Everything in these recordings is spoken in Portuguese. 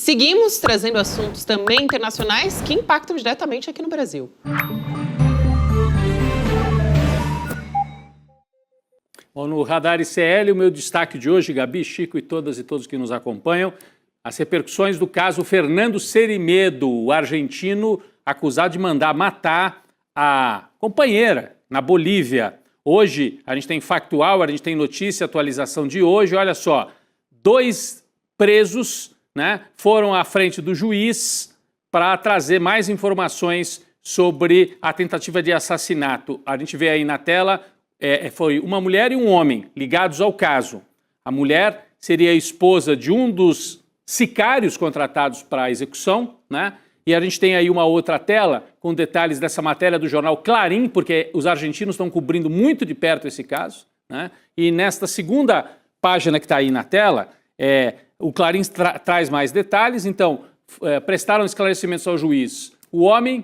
Seguimos trazendo assuntos também internacionais que impactam diretamente aqui no Brasil. Bom, no Radar ICL, o meu destaque de hoje, Gabi, Chico e todas e todos que nos acompanham, as repercussões do caso Fernando Cerimedo, o argentino acusado de mandar matar a companheira na Bolívia. Hoje a gente tem factual, a gente tem notícia, atualização de hoje. Olha só, 2 presos, né, foram à frente do juiz para trazer mais informações sobre a tentativa de assassinato. A gente vê aí na tela, foi uma mulher e um homem ligados ao caso. A mulher seria a esposa de um dos sicários contratados para a execução, né? E a gente tem aí uma outra tela com detalhes dessa matéria do jornal Clarim, porque os argentinos estão cobrindo muito de perto esse caso, né? E nesta segunda página que está aí na tela, o Clarim traz mais detalhes. Então, prestaram esclarecimentos ao juiz o homem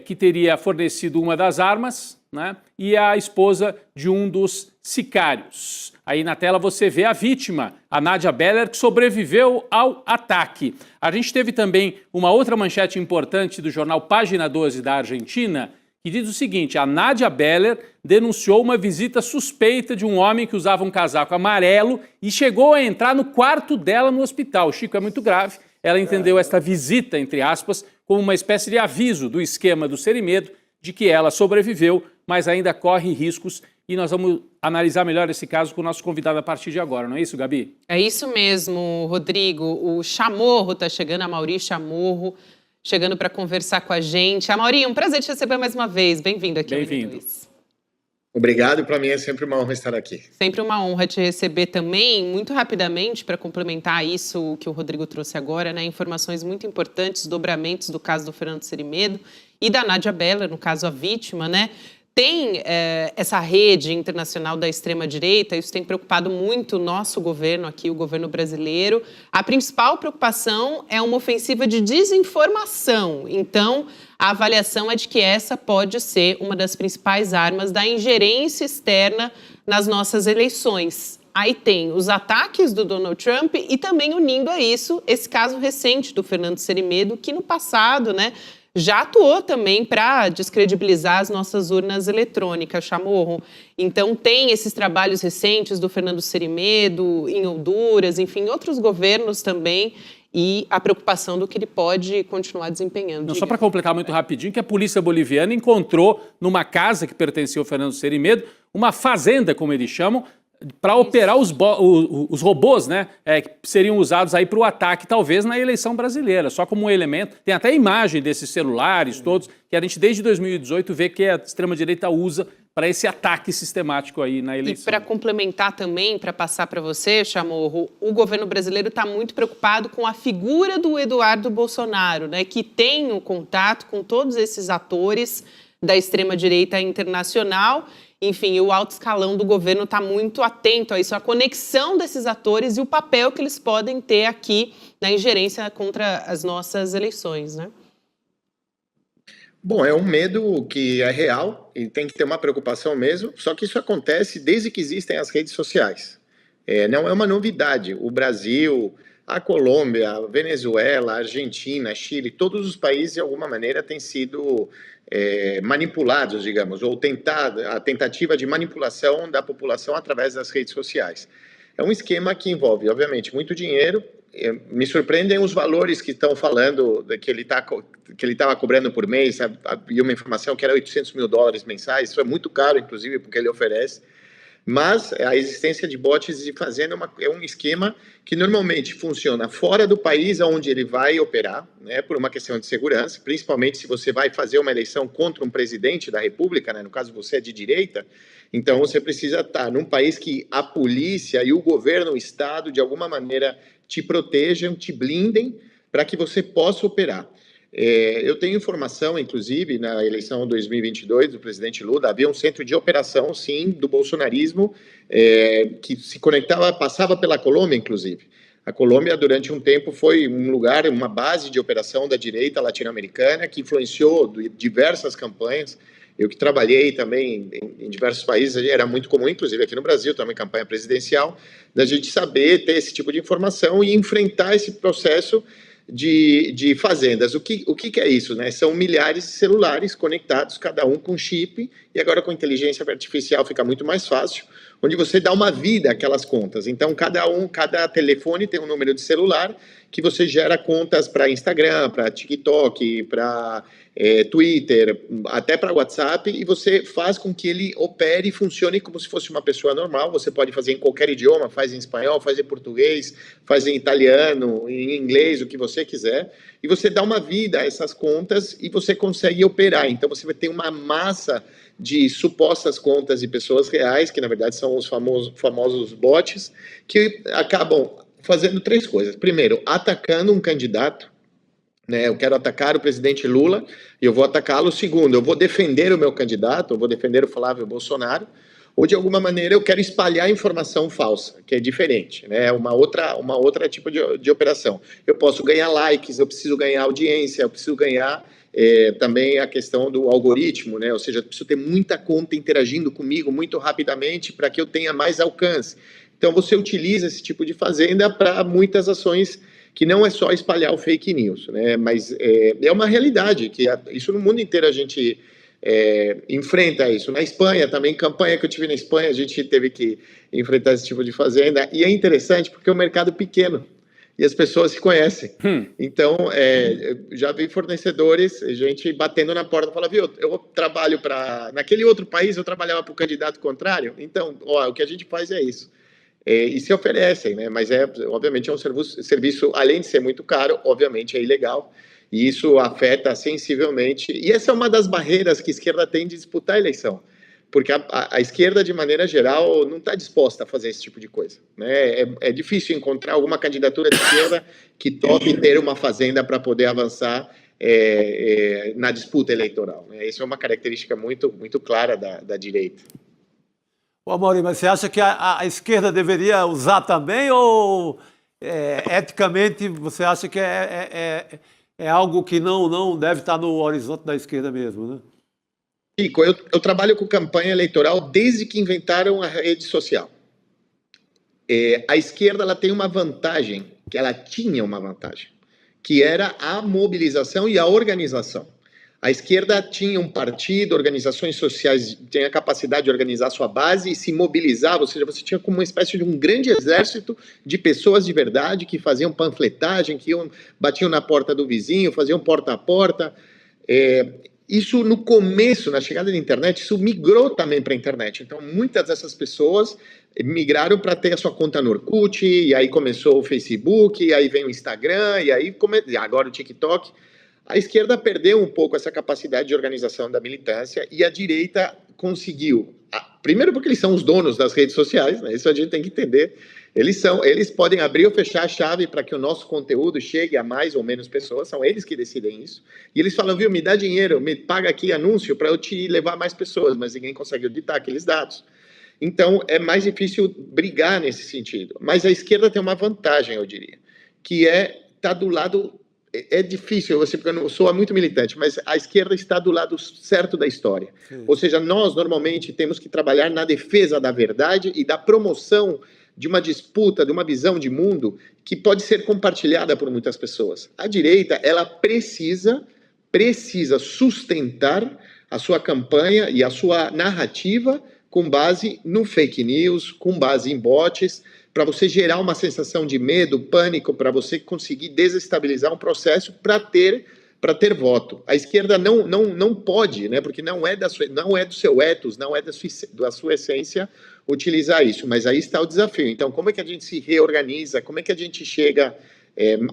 que teria fornecido uma das armas, né? E a esposa de um dos sicários. Aí na tela você vê a vítima, a Nadia Beller, que sobreviveu ao ataque. A gente teve também uma outra manchete importante do jornal Página 12 da Argentina, que diz o seguinte: a Nadia Beller denunciou uma visita suspeita de um homem que usava um casaco amarelo e chegou a entrar no quarto dela no hospital. Chico, é muito grave. Ela entendeu esta visita, entre aspas, como uma espécie de aviso do esquema do Cerimedo de que ela sobreviveu, mas ainda corre riscos. E nós vamos analisar melhor esse caso com o nosso convidado a partir de agora, não é isso, Gabi? É isso mesmo, Rodrigo. O Chamorro está chegando, a Mauri Chamorro, chegando para conversar com a gente. Mauri, um prazer te receber mais uma vez. Bem-vindo aqui. Bem-vindo. Obrigado, para mim é sempre uma honra estar aqui. Sempre uma honra te receber também. Muito rapidamente, para complementar isso que o Rodrigo trouxe agora, né, informações muito importantes, dobramentos do caso do Fernando Cerimedo e da Nadia Beller, no caso a vítima, né? Tem essa rede internacional da extrema-direita, isso tem preocupado muito o nosso governo aqui, o governo brasileiro. A principal preocupação é uma ofensiva de desinformação. Então, a avaliação é de que essa pode ser uma das principais armas da ingerência externa nas nossas eleições. Aí tem os ataques do Donald Trump e também unindo a isso esse caso recente do Fernando Cerimedo, que no passado, né, já atuou também para descredibilizar as nossas urnas eletrônicas, Chamorro. Então, tem esses trabalhos recentes do Fernando Cerimedo, em Honduras, enfim, outros governos também, e a preocupação do que ele pode continuar desempenhando. Não, só para completar muito rapidinho, que a polícia boliviana encontrou numa casa que pertencia ao Fernando Cerimedo, uma fazenda, como eles chamam, para operar os robôs, né, que seriam usados aí para o ataque, talvez, na eleição brasileira, só como um elemento. Tem até imagem desses celulares todos, que a gente desde 2018 vê que a extrema-direita usa para esse ataque sistemático aí na eleição. E para complementar também, para passar para você, Chamorro, o governo brasileiro está muito preocupado com a figura do Eduardo Bolsonaro, né, que tem um contato com todos esses atores da extrema-direita internacional. Enfim, o alto escalão do governo está muito atento a isso, a conexão desses atores e o papel que eles podem ter aqui na ingerência contra as nossas eleições, né? Bom, é um medo que é real e tem que ter uma preocupação mesmo, só que isso acontece desde que existem as redes sociais. Não é uma novidade. O Brasil, a Colômbia, a Venezuela, a Argentina, Chile, todos os países, de alguma maneira, têm sido manipulados, digamos, ou a tentativa de manipulação da população através das redes sociais. É um esquema que envolve, obviamente, muito dinheiro. Me surpreendem os valores que estão falando, que ele estava cobrando por mês. Havia uma informação que era $800 mil mensais. Isso é muito caro, inclusive, porque ele oferece. Mas a existência de bots de fazenda é um esquema que normalmente funciona fora do país onde ele vai operar, né, por uma questão de segurança, principalmente se você vai fazer uma eleição contra um presidente da República, né, no caso você é de direita, então você precisa estar num país que a polícia e o governo, o Estado, de alguma maneira te protejam, te blindem para que você possa operar. Eu tenho informação, inclusive, na eleição 2022 do presidente Lula, havia um centro de operação, sim, do bolsonarismo, que se conectava, passava pela Colômbia, inclusive. A Colômbia, durante um tempo, foi um lugar, uma base de operação da direita latino-americana, que influenciou diversas campanhas. Eu que trabalhei também em diversos países, era muito comum, inclusive aqui no Brasil, também campanha presidencial, da gente saber ter esse tipo de informação e enfrentar esse processo de fazendas. O que é isso, né? São milhares de celulares conectados, cada um com chip, e agora com inteligência artificial fica muito mais fácil, onde você dá uma vida àquelas contas. Então, cada telefone tem um número de celular que você gera contas para Instagram, para TikTok, para Twitter, até para WhatsApp, e você faz com que ele opere e funcione como se fosse uma pessoa normal. Você pode fazer em qualquer idioma, faz em espanhol, faz em português, faz em italiano, em inglês, o que você quiser, e você dá uma vida a essas contas e você consegue operar. Então, você vai ter uma massa de supostas contas de pessoas reais, que na verdade são os famosos bots, que acabam fazendo 3 coisas. Primeiro, atacando um candidato, né? Eu quero atacar o presidente Lula e eu vou atacá-lo. Segundo, eu vou defender o meu candidato, eu vou defender o Flávio Bolsonaro, ou de alguma maneira eu quero espalhar informação falsa, que é diferente, né? Uma outra tipo de operação. Eu posso ganhar likes, eu preciso ganhar audiência, eu preciso ganhar também a questão do algoritmo, né? Ou seja, eu preciso ter muita conta interagindo comigo muito rapidamente para que eu tenha mais alcance. Então você utiliza esse tipo de fazenda para muitas ações que não é só espalhar o fake news, né? Mas é uma realidade, que isso no mundo inteiro a gente enfrenta isso. Na Espanha também, campanha que eu tive na Espanha, a gente teve que enfrentar esse tipo de fazenda, e é interessante porque é um mercado pequeno, e as pessoas se conhecem. Então, já vi fornecedores, gente batendo na porta, fala, viu, eu trabalho para... Naquele outro país eu trabalhava para o candidato contrário, então, o que a gente faz é isso. E se oferecem, né? Mas obviamente é um serviço, além de ser muito caro, obviamente é ilegal, e isso afeta sensivelmente, e essa é uma das barreiras que a esquerda tem de disputar a eleição, porque a esquerda, de maneira geral, não está disposta a fazer esse tipo de coisa, né? É difícil encontrar alguma candidatura de esquerda que tope ter uma fazenda para poder avançar na disputa eleitoral, né? Isso é uma característica muito, muito clara da direita. Ô, Amaury, mas você acha que a esquerda deveria usar também, ou eticamente você acha que é algo que não deve estar no horizonte da esquerda mesmo, né? Chico, eu trabalho com campanha eleitoral desde que inventaram a rede social. A esquerda ela tem uma vantagem, que ela tinha uma vantagem, que era a mobilização e a organização. A esquerda tinha um partido, organizações sociais, tinha a capacidade de organizar sua base e se mobilizava, ou seja, você tinha como uma espécie de um grande exército de pessoas de verdade que faziam panfletagem, que batiam na porta do vizinho, faziam porta a porta. Isso no começo, na chegada da internet, isso migrou também para a internet. Então, muitas dessas pessoas migraram para ter a sua conta no Orkut, e aí começou o Facebook, e aí vem o Instagram, e aí agora o TikTok. A esquerda perdeu um pouco essa capacidade de organização da militância e a direita conseguiu. Primeiro porque eles são os donos das redes sociais, né? Isso a gente tem que entender. Eles podem abrir ou fechar a chave para que o nosso conteúdo chegue a mais ou menos pessoas, são eles que decidem isso. E eles falam, viu, me dá dinheiro, me paga aqui anúncio para eu te levar a mais pessoas, mas ninguém consegue auditar aqueles dados. Então, é mais difícil brigar nesse sentido. Mas a esquerda tem uma vantagem, eu diria, que tá do lado... É difícil, porque eu não sou muito militante, mas a esquerda está do lado certo da história. Sim. Ou seja, nós normalmente temos que trabalhar na defesa da verdade e da promoção de uma disputa, de uma visão de mundo que pode ser compartilhada por muitas pessoas. A direita, ela precisa sustentar a sua campanha e a sua narrativa com base no fake news, com base em bots, para você gerar uma sensação de medo, pânico, para você conseguir desestabilizar um processo para ter voto. A esquerda não pode, né, porque não é do seu ethos, não é da sua essência utilizar isso, mas aí está o desafio. Então, como é que a gente se reorganiza, como é que a gente chega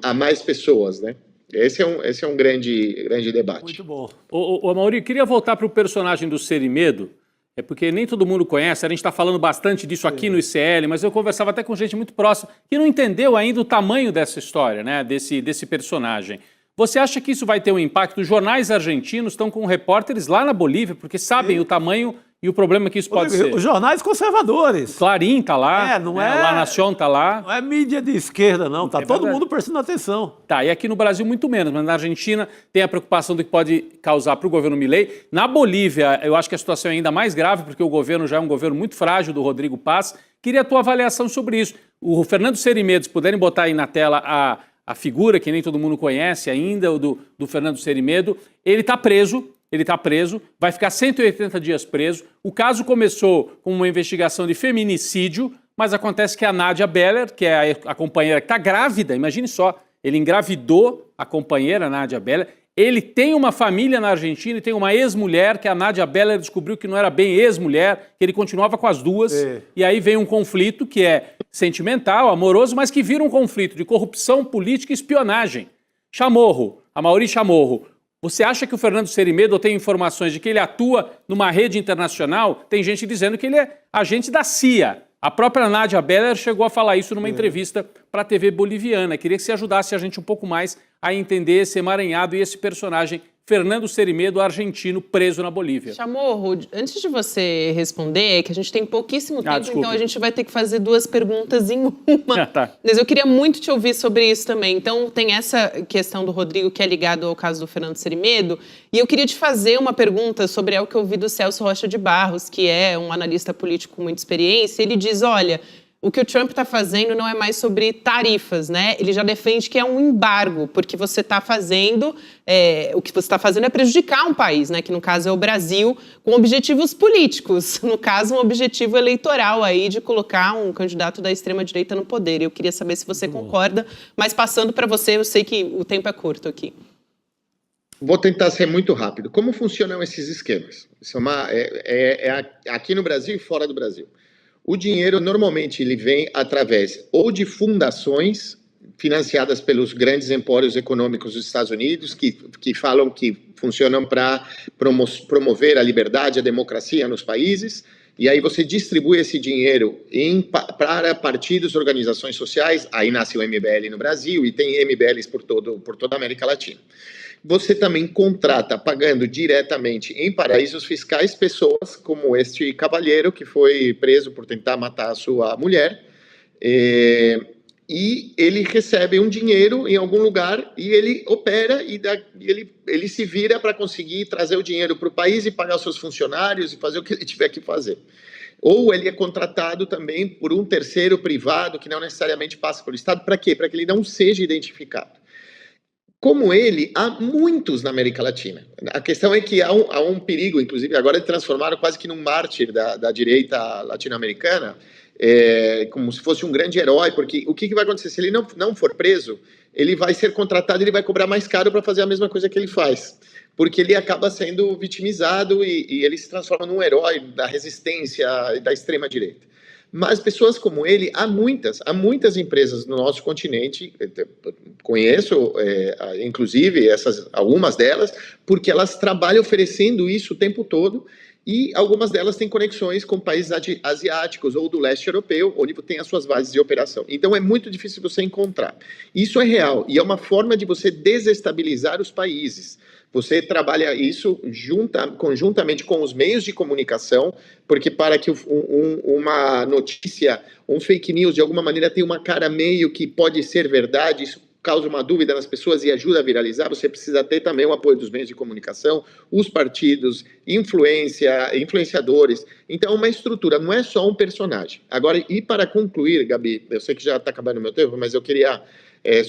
a mais pessoas, né? Esse é um grande debate. Muito bom. Ô Amaury, queria voltar para o personagem do Serimedo, porque nem todo mundo conhece, a gente está falando bastante disso aqui no ICL, mas eu conversava até com gente muito próxima que não entendeu ainda o tamanho dessa história, né, desse personagem. Você acha que isso vai ter um impacto? Os jornais argentinos estão com repórteres lá na Bolívia, porque sabem o tamanho E o problema é que isso pode ser... Os jornais conservadores. Clarim está lá, não né? é... La Nación está lá. Não é mídia de esquerda, não. Tá todo mundo prestando atenção. Tá, e aqui no Brasil muito menos, mas na Argentina tem a preocupação do que pode causar para o governo Milei. Na Bolívia, eu acho que a situação é ainda mais grave, porque o governo já é um governo muito frágil do Rodrigo Paz. Queria a tua avaliação sobre isso. O Fernando Serimedo, se puderem botar aí na tela a figura, que nem todo mundo conhece ainda, do Fernando Serimedo, ele está preso, vai ficar 180 dias preso. O caso começou com uma investigação de feminicídio, mas acontece que a Nádia Beller, que é a companheira que está grávida, imagine só, ele engravidou a companheira, a Nádia Beller, ele tem uma família na Argentina e tem uma ex-mulher, que a Nádia Beller descobriu que não era bem ex-mulher, que ele continuava com as duas, e aí vem um conflito que é sentimental, amoroso, mas que vira um conflito de corrupção política e espionagem. Chamorro, Amaury Chamorro, você acha que o Fernando Serimedo tem informações de que ele atua numa rede internacional? Tem gente dizendo que ele é agente da CIA. A própria Nádia Beller chegou a falar isso numa entrevista para a TV boliviana. Queria que você ajudasse a gente um pouco mais a entender esse emaranhado e esse personagem, Fernando Serimedo, argentino, preso na Bolívia. Chamorro, antes de você responder, que a gente tem pouquíssimo tempo, desculpe. então a gente vai ter que fazer duas perguntas em uma. Tá. Mas eu queria muito te ouvir sobre isso também. Então tem essa questão do Rodrigo, que é ligado ao caso do Fernando Serimedo, e eu queria te fazer uma pergunta sobre algo que eu ouvi do Celso Rocha de Barros, que é um analista político com muita experiência. Ele diz, olha... O que o Trump está fazendo não é mais sobre tarifas, né? Ele já defende que é um embargo, porque você está fazendo... o que você está fazendo é prejudicar um país, né? Que no caso é o Brasil, com objetivos políticos. No caso, um objetivo eleitoral aí de colocar um candidato da extrema-direita no poder. Eu queria saber se você concorda, mas passando para você, eu sei que o tempo é curto aqui. Vou tentar ser muito rápido. Como funcionam esses esquemas? Isso aqui no Brasil e fora do Brasil. O dinheiro, normalmente, ele vem através ou de fundações financiadas pelos grandes empórios econômicos dos Estados Unidos, que falam que funcionam para promover a liberdade, a democracia nos países, e aí você distribui esse dinheiro para partidos, organizações sociais, aí nasce o MBL no Brasil, e tem MBLs por toda a América Latina. Você também contrata, pagando diretamente em paraísos fiscais, pessoas como este cavalheiro que foi preso por tentar matar a sua mulher, e ele recebe um dinheiro em algum lugar e ele opera e ele se vira para conseguir trazer o dinheiro para o país e pagar os seus funcionários e fazer o que ele tiver que fazer. Ou ele é contratado também por um terceiro privado que não necessariamente passa pelo Estado. Para quê? Para que ele não seja identificado. Como ele, há muitos na América Latina. A questão é que há um perigo, inclusive, agora de transformaram quase que num mártir da direita latino-americana, como se fosse um grande herói, porque o que vai acontecer? Se ele não for preso, ele vai ser contratado e ele vai cobrar mais caro para fazer a mesma coisa que ele faz. Porque ele acaba sendo vitimizado e ele se transforma num herói da resistência da extrema-direita. Mas pessoas como ele, há muitas empresas no nosso continente, conheço, inclusive, algumas delas, porque elas trabalham oferecendo isso o tempo todo, e algumas delas têm conexões com países asiáticos ou do leste europeu, onde tem as suas bases de operação. Então é muito difícil você encontrar. Isso é real, e é uma forma de você desestabilizar os países. Você trabalha isso conjuntamente com os meios de comunicação, porque para que uma notícia, um fake news, de alguma maneira tenha uma cara meio que pode ser verdade, isso causa uma dúvida nas pessoas e ajuda a viralizar, você precisa ter também o apoio dos meios de comunicação, os partidos, influenciadores. Então, é uma estrutura, não é só um personagem. Agora, e para concluir, Gabi, eu sei que já está acabando o meu tempo, mas eu queria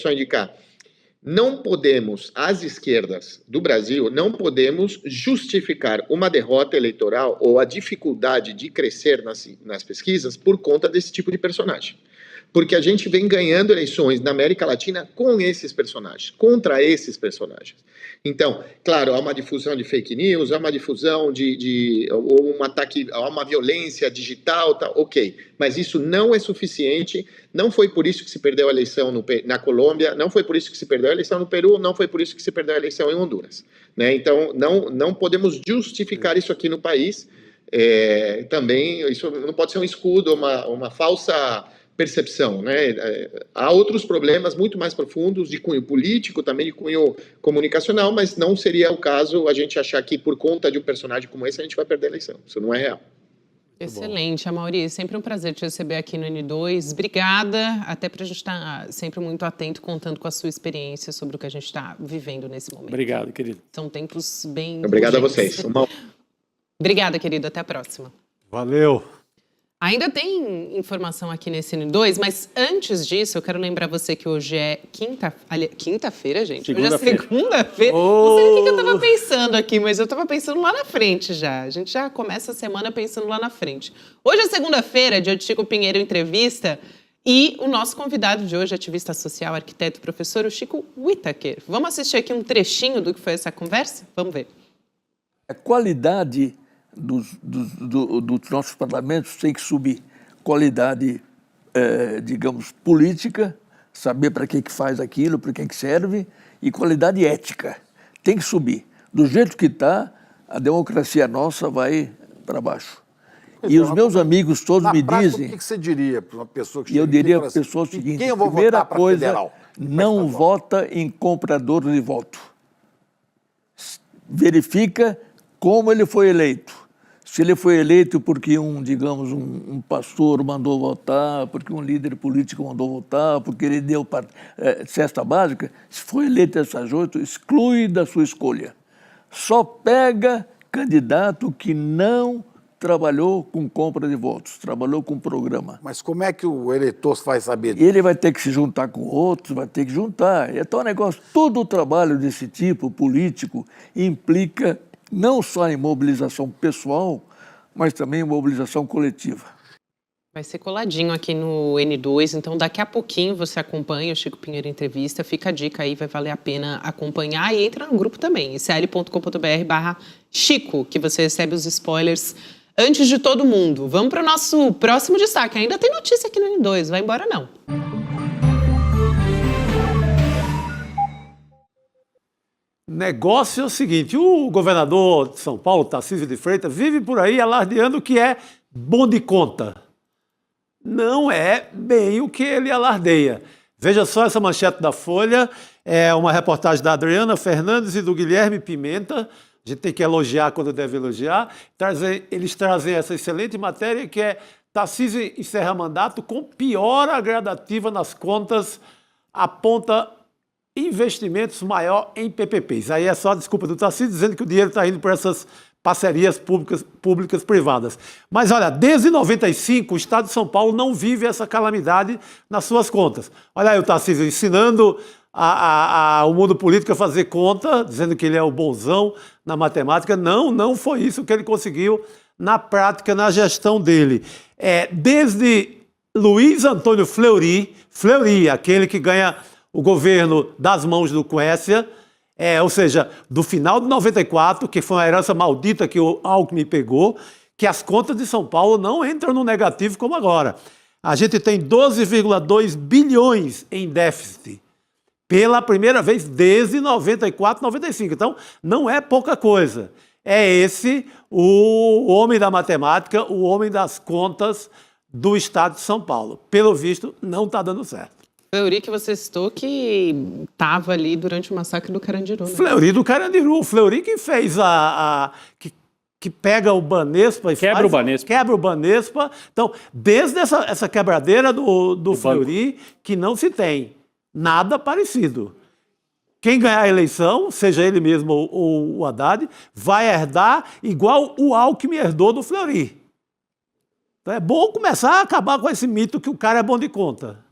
só indicar... Não podemos, as esquerdas do Brasil, não podemos justificar uma derrota eleitoral ou a dificuldade de crescer nas pesquisas por conta desse tipo de personagem. Porque a gente vem ganhando eleições na América Latina com esses personagens, contra esses personagens. Então, claro, há uma difusão de fake news, há uma difusão ou um ataque, há uma violência digital, tá, ok. Mas isso não é suficiente, não foi por isso que se perdeu a eleição na Colômbia, não foi por isso que se perdeu a eleição no Peru, não foi por isso que se perdeu a eleição em Honduras. Né? Então, não podemos justificar isso aqui no país. Também, isso não pode ser um escudo, uma falsa percepção, né? Há outros problemas muito mais profundos de cunho político, também de cunho comunicacional, mas não seria o caso a gente achar que por conta de um personagem como esse a gente vai perder a eleição. Isso não é real. Excelente, Amaury. Sempre um prazer te receber aqui no N2. Obrigada, até para a gente estar sempre muito atento, contando com a sua experiência sobre o que a gente está vivendo nesse momento. Obrigado, querido. São tempos bem... Obrigado urgentes. a vocês. Obrigada, querido. Até a próxima. Valeu. Ainda tem informação aqui nesse N2, mas antes disso, eu quero lembrar você que hoje é quinta-feira, gente. Hoje é segunda-feira. Não sei o que eu estava pensando aqui, mas eu estava pensando lá na frente já. A gente já começa a semana pensando lá na frente. Hoje é segunda-feira, dia de Chico Pinheiro Entrevista, e o nosso convidado de hoje, ativista social, arquiteto e professor, o Chico Whittaker. Vamos assistir aqui um trechinho do que foi essa conversa? Vamos ver. A qualidade dos nossos parlamentos tem que subir. Qualidade, digamos, política, saber para que faz aquilo, para que serve, e qualidade ética. Tem que subir. Do jeito que está, a democracia nossa vai para baixo. E os meus amigos todos me dizem... O que você diria para uma pessoa que... Eu diria para a pessoa o seguinte, quem eu vou primeira votar para coisa, federal? não vota em comprador de voto. Verifica como ele foi eleito. Se ele foi eleito porque um pastor mandou votar, porque um líder político mandou votar, porque ele deu cesta básica, se foi eleito dessa jeito, exclui da sua escolha. Só pega candidato que não trabalhou com compra de votos, trabalhou com programa. Mas como é que o eleitor vai saber disso? Ele vai ter que se juntar com outros, vai ter que juntar. Então, o negócio, todo o trabalho desse tipo, político, implica não só em mobilização pessoal, mas também em mobilização coletiva. Vai ser coladinho aqui no N2, então daqui a pouquinho você acompanha o Chico Pinheiro Entrevista, fica a dica aí, vai valer a pena acompanhar e entra no grupo também, icl.com.br/Chico, que você recebe os spoilers antes de todo mundo. Vamos para o nosso próximo destaque, ainda tem notícia aqui no N2, vai embora não. Negócio é o seguinte, o governador de São Paulo, Tarcísio de Freitas, vive por aí alardeando que é bom de conta. Não é bem o que ele alardeia. Veja só essa manchete da Folha, é uma reportagem da Adriana Fernandes e do Guilherme Pimenta. A gente tem que elogiar quando deve elogiar. Eles trazem essa excelente matéria que é Tarcísio encerra mandato com piora gradativa nas contas, aponta investimentos maior em PPPs. Aí é só a desculpa do Tarcísio dizendo que o dinheiro está indo para essas parcerias públicas-privadas. Mas olha, desde 95 o Estado de São Paulo não vive essa calamidade nas suas contas. Olha aí o Tarcísio ensinando o mundo político a fazer conta, dizendo que ele é o bonzão na matemática. Não foi isso que ele conseguiu na prática, na gestão dele. Desde Luiz Antônio Fleury, aquele que ganha o governo das mãos do Quércia, ou seja, do final de 94, que foi uma herança maldita que o Alckmin pegou, que as contas de São Paulo não entram no negativo como agora. A gente tem 12,2 bilhões em déficit, pela primeira vez desde 94, 95. Então, não é pouca coisa. É esse o homem da matemática, o homem das contas do Estado de São Paulo. Pelo visto, não está dando certo. Fleury, que você citou, que estava ali durante o massacre do Carandiru. Né? Fleury do Carandiru. Fleury que fez que pega o Banespa e quebra o Banespa. Então, desde essa quebradeira do Fleury, que não se tem nada parecido. Quem ganhar a eleição, seja ele mesmo ou o Haddad, vai herdar igual o Alckmin herdou do Fleury. Então é bom começar a acabar com esse mito que o cara é bom de conta.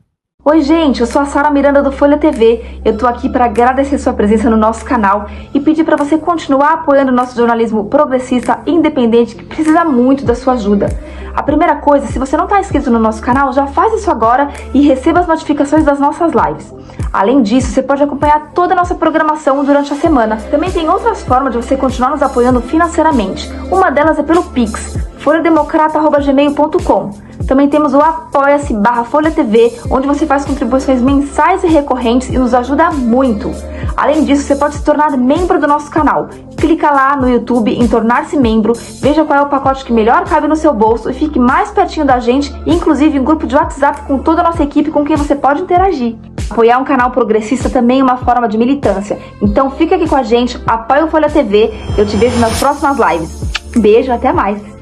Oi gente, eu sou a Sara Miranda do Folha TV. Eu tô aqui para agradecer sua presença no nosso canal e pedir para você continuar apoiando o nosso jornalismo progressista independente que precisa muito da sua ajuda. A primeira coisa, se você não está inscrito no nosso canal, já faz isso agora e receba as notificações das nossas lives. Além disso, você pode acompanhar toda a nossa programação durante a semana. Também tem outras formas de você continuar nos apoiando financeiramente. Uma delas é pelo Pix, folhademocrata@gmail.com. Também temos o apoia-se/Folha TV, onde você faz contribuições mensais e recorrentes e nos ajuda muito. Além disso, você pode se tornar membro do nosso canal. Clica lá no YouTube em tornar-se membro, veja qual é o pacote que melhor cabe no seu bolso e fique mais pertinho da gente, inclusive em grupo de WhatsApp com toda a nossa equipe com quem você pode interagir. Apoiar um canal progressista também é uma forma de militância. Então fica aqui com a gente, apoia o Folha TV, eu te vejo nas próximas lives. Beijo, até mais!